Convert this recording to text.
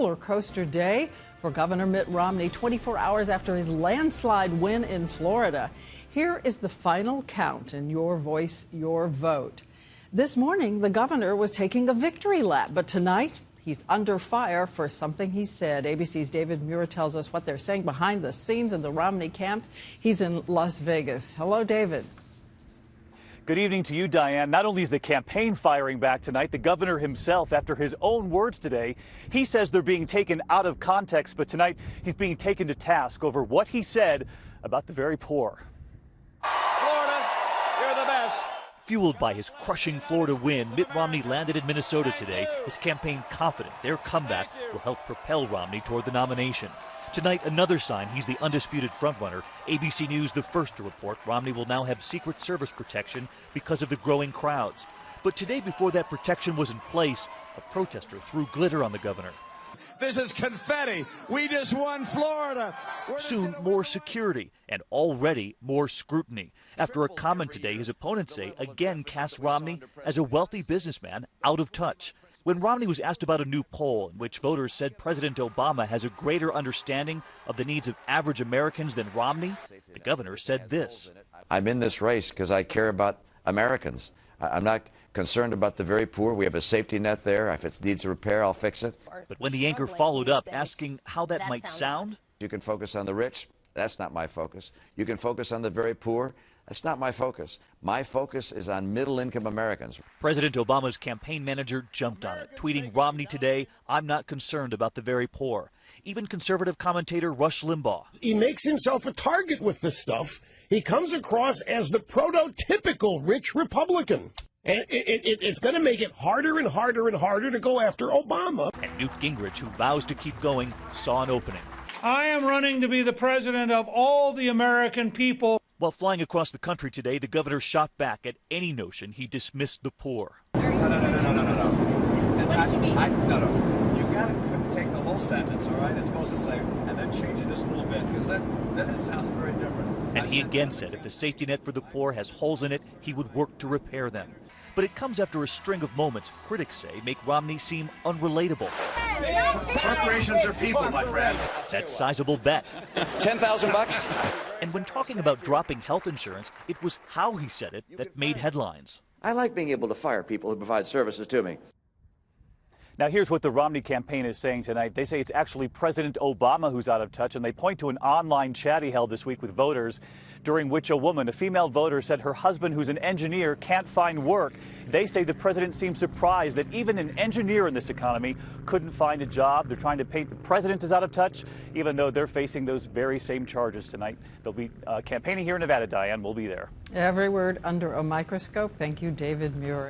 roller coaster day for Governor Mitt Romney 24 hours after his landslide win in Florida. Here is the final count in Your Voice, Your Vote. This morning, the governor was taking a victory lap, but tonight he's under fire for something he said. ABC's David Muir tells us what they're saying behind the scenes in the Romney camp. He's in Las Vegas. Hello, David. Good evening to you, Diane. Not only is the campaign firing back tonight, the governor himself, after his own words today, he says they're being taken out of context, but tonight he's being taken to task over what he said about the very poor. Florida, you're the best. Fueled by his crushing Florida win, Mitt Romney landed in Minnesota today, his campaign confident their comeback will help propel Romney toward the nomination. Tonight, another sign he's the undisputed frontrunner. ABC News the first to report Romney will now have Secret Service protection because of the growing crowds. But today, before that protection was in place, a protester threw glitter on the governor. This is confetti. We just won Florida. Soon, more security and already more scrutiny. After a comment today, his opponents say again cast Romney as a wealthy businessman out of touch. When Romney was asked about a new poll in which voters said President Obama has a greater understanding of the needs of average Americans than Romney, the governor said this. I'm in this race because I care about Americans. I'm not concerned about the very poor. We have a safety net there. If it needs a repair, I'll fix it. But when the anchor followed up asking how that might sound, you can focus on the rich. That's not my focus. You can focus on the very poor. That's not my focus. My focus is on middle-income Americans. President Obama's campaign manager jumped on it, tweeting Romney today, "I'm not concerned about the very poor." Even conservative commentator Rush Limbaugh. He makes himself a target with this stuff. He comes across as the prototypical rich Republican. And it's going to make it harder and harder and harder to go after Obama. And Newt Gingrich, who vows to keep going, saw an opening. I am running to be the president of all the American people. While flying across the country today, the governor shot back at any notion he dismissed the poor. No. What did you mean? No. You got to take the whole sentence, all right? It's supposed to say, and then change it just a little bit, because then it sounds very different. And he again said if the safety net for the poor has holes in it, he would work to repair them. But it comes after a string of moments critics say make Romney seem unrelatable. Corporations are people, my friend. That sizable bet. $10,000? And when talking about dropping health insurance, it was how he said it that made headlines. I like being able to fire people who provide services to me. Now, here's what the Romney campaign is saying tonight. They say it's actually President Obama who's out of touch, and they point to an online chat he held this week with voters, during which a female voter, said her husband, who's an engineer, can't find work. They say the president seems surprised that even an engineer in this economy couldn't find a job. They're trying to paint the president as out of touch, even though they're facing those very same charges tonight. They'll be campaigning here in Nevada, Diane. We'll be there. Every word under a microscope. Thank you, David Muir.